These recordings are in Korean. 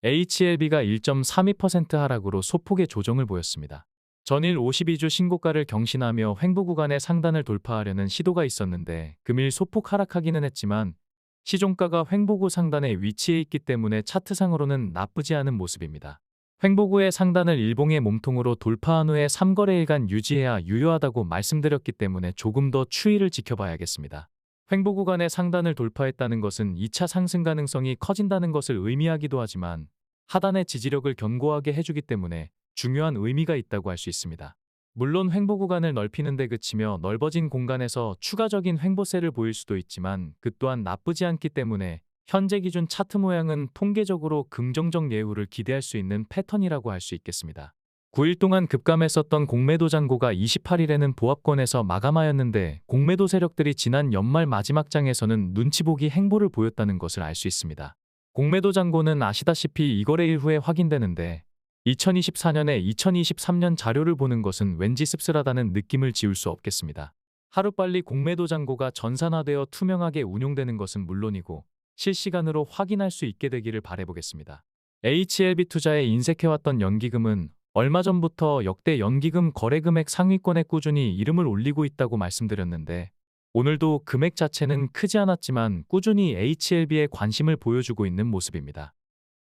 HLB가 1.32% 하락으로 소폭의 조정을 보였습니다. 전일 52주 신고가를 경신하며 횡보 구간의 상단을 돌파하려는 시도가 있었는데 금일 소폭 하락하기는 했지만 시종가가 횡보구 상단에 위치해 있기 때문에 차트상으로는 나쁘지 않은 모습입니다. 횡보구의 상단을 일봉의 몸통으로 돌파한 후에 3거래일간 유지해야 유효하다고 말씀드렸기 때문에 조금 더 추이를 지켜봐야겠습니다. 횡보 구간의 상단을 돌파했다는 것은 2차 상승 가능성이 커진다는 것을 의미하기도 하지만 하단의 지지력을 견고하게 해주기 때문에 중요한 의미가 있다고 할 수 있습니다. 물론 횡보 구간을 넓히는 데 그치며 넓어진 공간에서 추가적인 횡보세를 보일 수도 있지만 그 또한 나쁘지 않기 때문에 현재 기준 차트 모양은 통계적으로 긍정적 예우를 기대할 수 있는 패턴이라고 할 수 있겠습니다. 9일 동안 급감했었던 공매도 잔고가 28일에는 보합권에서 마감하였는데 공매도 세력들이 지난 연말 마지막 장에서는 눈치 보기 행보를 보였다는 것을 알 수 있습니다. 공매도 잔고는 아시다시피 이거래일 후에 확인되는데 2024년에 2023년 자료를 보는 것은 왠지 씁쓸하다는 느낌을 지울 수 없겠습니다. 하루빨리 공매도 잔고가 전산화되어 투명하게 운용되는 것은 물론이고 실시간으로 확인할 수 있게 되기를 바라보겠습니다. HLB 투자에 인색해왔던 연기금은 얼마 전부터 역대 연기금 거래금액 상위권에 꾸준히 이름을 올리고 있다고 말씀드렸는데 오늘도 금액 자체는 크지 않았지만 꾸준히 HLB에 관심을 보여주고 있는 모습입니다.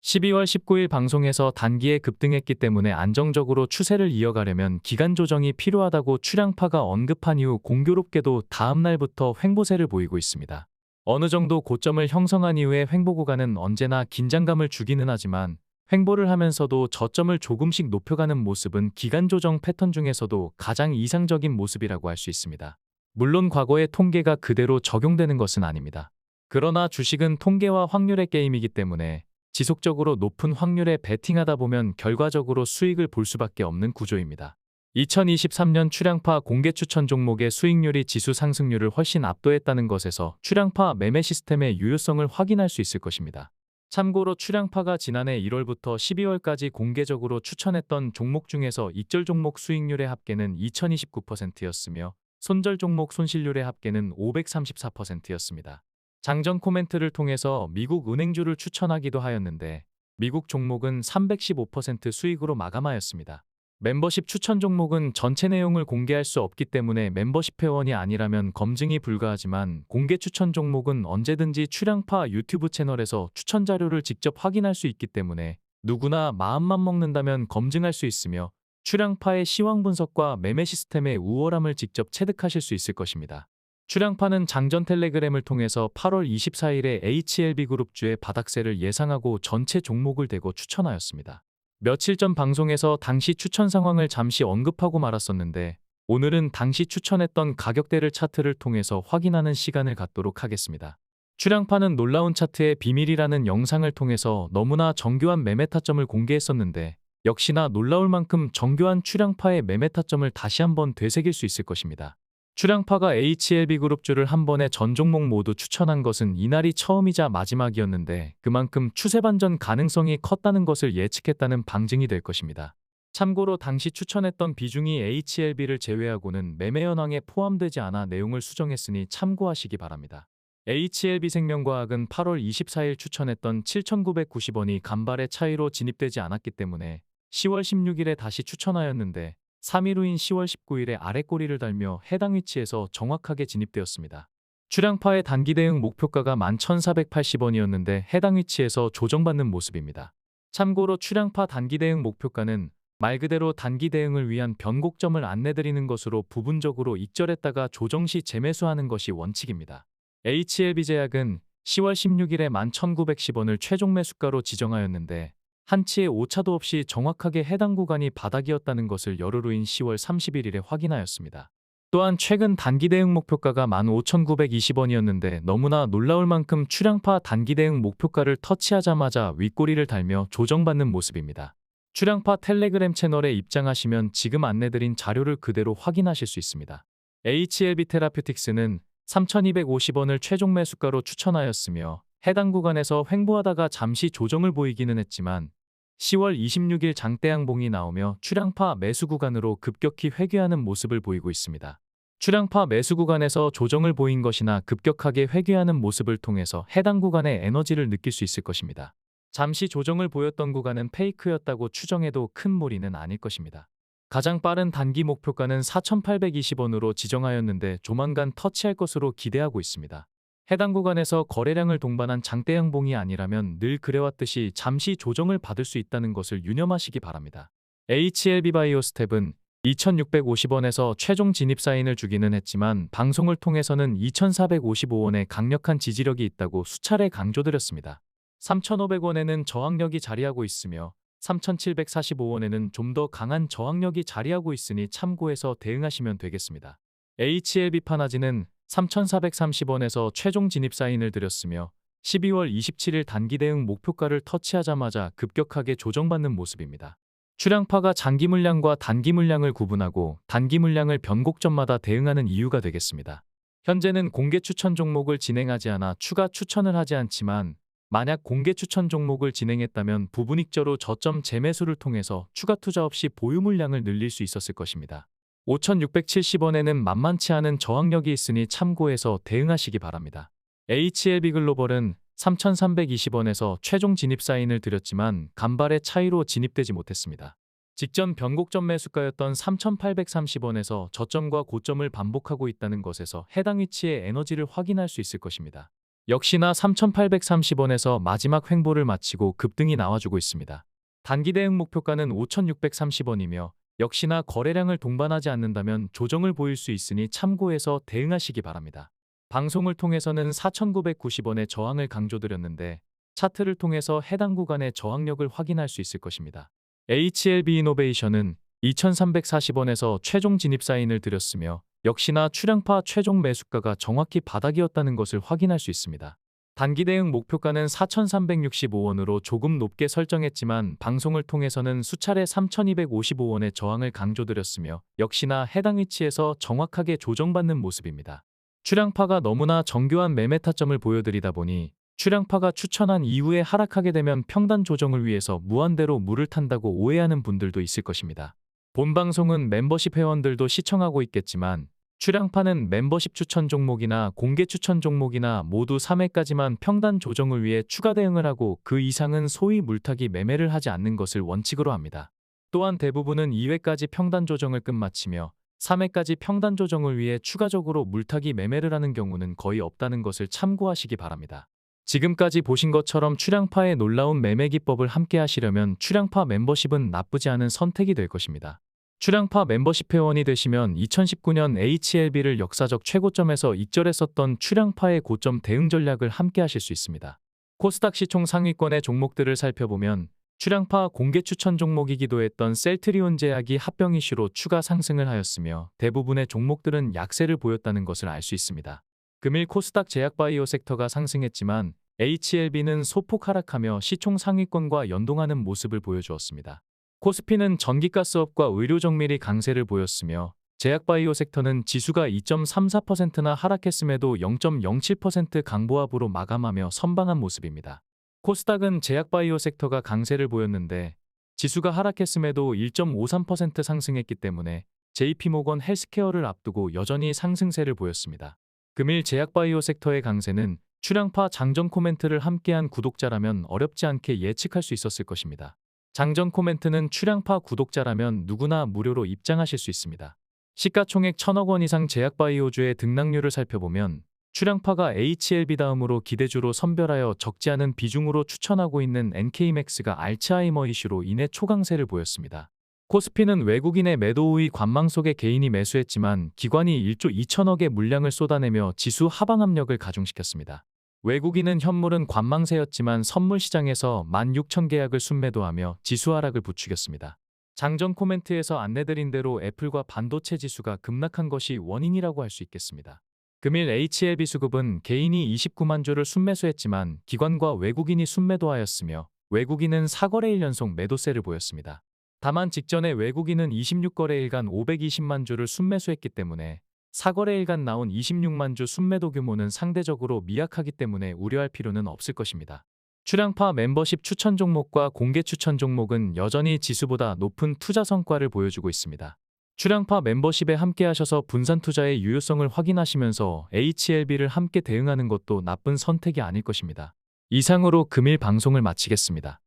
12월 19일 방송에서 단기에 급등했기 때문에 안정적으로 추세를 이어가려면 기간 조정이 필요하다고 출량파가 언급한 이후 공교롭게도 다음 날부터 횡보세를 보이고 있습니다. 어느 정도 고점을 형성한 이후에 횡보 구간은 언제나 긴장감을 주기는 하지만 횡보를 하면서도 저점을 조금씩 높여가는 모습은 기간 조정 패턴 중에서도 가장 이상적인 모습이라고 할 수 있습니다. 물론 과거의 통계가 그대로 적용되는 것은 아닙니다. 그러나 주식은 통계와 확률의 게임이기 때문에 지속적으로 높은 확률에 베팅하다 보면 결과적으로 수익을 볼 수밖에 없는 구조입니다. 2023년 출량파 공개 추천 종목의 수익률이 지수 상승률을 훨씬 압도했다는 것에서 출량파 매매 시스템의 유효성을 확인할 수 있을 것입니다. 참고로 출량파가 지난해 1월부터 12월까지 공개적으로 추천했던 종목 중에서 익절 종목 수익률의 합계는 2029%였으며 손절 종목 손실률의 합계는 534%였습니다. 장전 코멘트를 통해서 미국 은행주를 추천하기도 하였는데 미국 종목은 315% 수익으로 마감하였습니다. 멤버십 추천 종목은 전체 내용을 공개할 수 없기 때문에 멤버십 회원이 아니라면 검증이 불가하지만 공개 추천 종목은 언제든지 출량파 유튜브 채널에서 추천 자료를 직접 확인할 수 있기 때문에 누구나 마음만 먹는다면 검증할 수 있으며 출량파의 시황 분석과 매매 시스템의 우월함을 직접 체득하실 수 있을 것입니다. 출량파는 장전 텔레그램을 통해서 8월 24일에 HLB 그룹주의 바닥세를 예상하고 전체 종목을 대고 추천하였습니다. 며칠 전 방송에서 당시 추천 상황을 잠시 언급하고 말았었는데 오늘은 당시 추천했던 가격대를 차트를 통해서 확인하는 시간을 갖도록 하겠습니다. 출량파는 놀라운 차트의 비밀이라는 영상을 통해서 너무나 정교한 매매 타점을 공개했었는데 역시나 놀라울 만큼 정교한 출량파의 매매 타점을 다시 한번 되새길 수 있을 것입니다. 출량파가 HLB 그룹주를 한 번에 전 종목 모두 추천한 것은 이날이 처음이자 마지막이었는데 그만큼 추세 반전 가능성이 컸다는 것을 예측했다는 방증이 될 것입니다. 참고로 당시 추천했던 비중이 HLB를 제외하고는 매매 현황에 포함되지 않아 내용을 수정했으니 참고하시기 바랍니다. HLB생명과학은 8월 24일 추천했던 7,990원이 간발의 차이로 진입되지 않았기 때문에 10월 16일에 다시 추천하였는데 3일 후인 10월 19일에 아랫꼬리를 달며 해당 위치에서 정확하게 진입되었습니다. 출량파의 단기 대응 목표가가 11,480원이었는데 해당 위치에서 조정받는 모습입니다. 참고로 출량파 단기 대응 목표가는 말 그대로 단기 대응을 위한 변곡점을 안내드리는 것으로 부분적으로 익절했다가 조정 시 재매수하는 것이 원칙입니다. HLB제약은 10월 16일에 11,910원을 최종 매수가로 지정하였는데 한치의 오차도 없이 정확하게 해당 구간이 바닥이었다는 것을 열흘 후인 10월 31일에 확인하였습니다. 또한 최근 단기 대응 목표가가 15,920원이었는데 너무나 놀라울 만큼 출량파 단기 대응 목표가를 터치하자마자 윗꼬리를 달며 조정받는 모습입니다. 출량파 텔레그램 채널에 입장하시면 지금 안내드린 자료를 그대로 확인하실 수 있습니다. HLB 테라퓨틱스는 3,250원을 최종 매수가로 추천하였으며 해당 구간에서 횡보하다가 잠시 조정을 보이기는 했지만 10월 26일 장대 양봉이 나오며 출량파 매수 구간으로 급격히 회귀하는 모습을 보이고 있습니다. 출량파 매수 구간에서 조정을 보인 것이나 급격하게 회귀하는 모습을 통해서 해당 구간의 에너지를 느낄 수 있을 것입니다. 잠시 조정을 보였던 구간은 페이크였다고 추정해도 큰 무리는 아닐 것입니다. 가장 빠른 단기 목표가는 4,820원으로 지정하였는데 조만간 터치할 것으로 기대하고 있습니다. 해당 구간에서 거래량을 동반한 장대형 봉이 아니라면 늘 그래왔듯이 잠시 조정을 받을 수 있다는 것을 유념하시기 바랍니다. HLB 바이오스텝은 2,650원에서 최종 진입 사인을 주기는 했지만 방송을 통해서는 2,455원의 강력한 지지력이 있다고 수차례 강조드렸습니다. 3,500원에는 저항력이 자리하고 있으며 3,745원에는 좀 더 강한 저항력이 자리하고 있으니 참고해서 대응하시면 되겠습니다. HLB 파나지는 3,430원에서 최종 진입 사인을 드렸으며 12월 27일 단기 대응 목표가를 터치하자마자 급격하게 조정받는 모습입니다. 출량파가 장기 물량과 단기 물량을 구분하고 단기 물량을 변곡점마다 대응하는 이유가 되겠습니다. 현재는 공개 추천 종목을 진행하지 않아 추가 추천을 하지 않지만 만약 공개 추천 종목을 진행했다면 부분익저로 저점 재매수를 통해서 추가 투자 없이 보유 물량을 늘릴 수 있었을 것입니다. 5,670원에는 만만치 않은 저항력이 있으니 참고해서 대응하시기 바랍니다. HLB 글로벌은 3,320원에서 최종 진입 사인을 드렸지만 간발의 차이로 진입되지 못했습니다. 직전 변곡점 매수가였던 3,830원에서 저점과 고점을 반복하고 있다는 것에서 해당 위치의 에너지를 확인할 수 있을 것입니다. 역시나 3,830원에서 마지막 횡보를 마치고 급등이 나와주고 있습니다. 단기 대응 목표가는 5,630원이며 역시나 거래량을 동반하지 않는다면 조정을 보일 수 있으니 참고해서 대응하시기 바랍니다. 방송을 통해서는 4,990원의 저항을 강조드렸는데 차트를 통해서 해당 구간의 저항력을 확인할 수 있을 것입니다. HLB 이노베이션은 2,340원에서 최종 진입 사인을 드렸으며 역시나 출량파 최종 매수가가 정확히 바닥이었다는 것을 확인할 수 있습니다. 단기 대응 목표가는 4,365원으로 조금 높게 설정했지만 방송을 통해서는 수차례 3,255원의 저항을 강조드렸으며 역시나 해당 위치에서 정확하게 조정받는 모습입니다. 출량파가 너무나 정교한 매매 타점을 보여드리다 보니 출량파가 추천한 이후에 하락하게 되면 평단 조정을 위해서 무한대로 물을 탄다고 오해하는 분들도 있을 것입니다. 본 방송은 멤버십 회원들도 시청하고 있겠지만 출량파는 멤버십 추천 종목이나 공개 추천 종목이나 모두 3회까지만 평단 조정을 위해 추가 대응을 하고 그 이상은 소위 물타기 매매를 하지 않는 것을 원칙으로 합니다. 또한 대부분은 2회까지 평단 조정을 끝마치며 3회까지 평단 조정을 위해 추가적으로 물타기 매매를 하는 경우는 거의 없다는 것을 참고하시기 바랍니다. 지금까지 보신 것처럼 출량파의 놀라운 매매 기법을 함께 하시려면 출량파 멤버십은 나쁘지 않은 선택이 될 것입니다. 출량파 멤버십 회원이 되시면 2019년 HLB를 역사적 최고점에서 익절했었던 출량파의 고점 대응 전략을 함께 하실 수 있습니다. 코스닥 시총 상위권의 종목들을 살펴보면 출량파 공개 추천 종목이기도 했던 셀트리온 제약이 합병 이슈로 추가 상승을 하였으며 대부분의 종목들은 약세를 보였다는 것을 알 수 있습니다. 금일 코스닥 제약바이오 섹터가 상승했지만 HLB는 소폭 하락하며 시총 상위권과 연동하는 모습을 보여주었습니다. 코스피는 전기가스업과 의료정밀이 강세를 보였으며 제약바이오 섹터는 지수가 2.34%나 하락했음에도 0.07% 강보합으로 마감하며 선방한 모습입니다. 코스닥은 제약바이오 섹터가 강세를 보였는데 지수가 하락했음에도 1.53% 상승했기 때문에 JP모건 헬스케어를 앞두고 여전히 상승세를 보였습니다. 금일 제약바이오 섹터의 강세는 출량파 장전 코멘트를 함께한 구독자라면 어렵지 않게 예측할 수 있었을 것입니다. 장전 코멘트는 출량파 구독자라면 누구나 무료로 입장하실 수 있습니다. 시가총액 1,000억 원 이상 제약바이오주의 등락률을 살펴보면 출량파가 HLB 다음으로 기대주로 선별하여 적지 않은 비중으로 추천하고 있는 NK맥스가 알츠하이머 이슈로 인해 초강세를 보였습니다. 코스피는 외국인의 매도 우위 관망 속에 개인이 매수했지만 기관이 1조 2천억의 물량을 쏟아내며 지수 하방 압력을 가중시켰습니다. 외국인은 현물은 관망세였지만 선물 시장에서 16,000계약을 순매도하며 지수 하락을 부추겼습니다. 장전 코멘트에서 안내드린 대로 애플과 반도체 지수가 급락한 것이 원인이라고 할 수 있겠습니다. 금일 HLB 수급은 개인이 29만 주를 순매수했지만 기관과 외국인이 순매도하였으며 외국인은 4거래일 연속 매도세를 보였습니다. 다만 직전에 외국인은 26거래일간 520만 주를 순매수했기 때문에 4거래일간 나온 26만 주 순매도 규모는 상대적으로 미약하기 때문에 우려할 필요는 없을 것입니다. 출량파 멤버십 추천 종목과 공개 추천 종목은 여전히 지수보다 높은 투자 성과를 보여주고 있습니다. 출량파 멤버십에 함께 하셔서 분산 투자의 유효성을 확인하시면서 HLB를 함께 대응하는 것도 나쁜 선택이 아닐 것입니다. 이상으로 금일 방송을 마치겠습니다.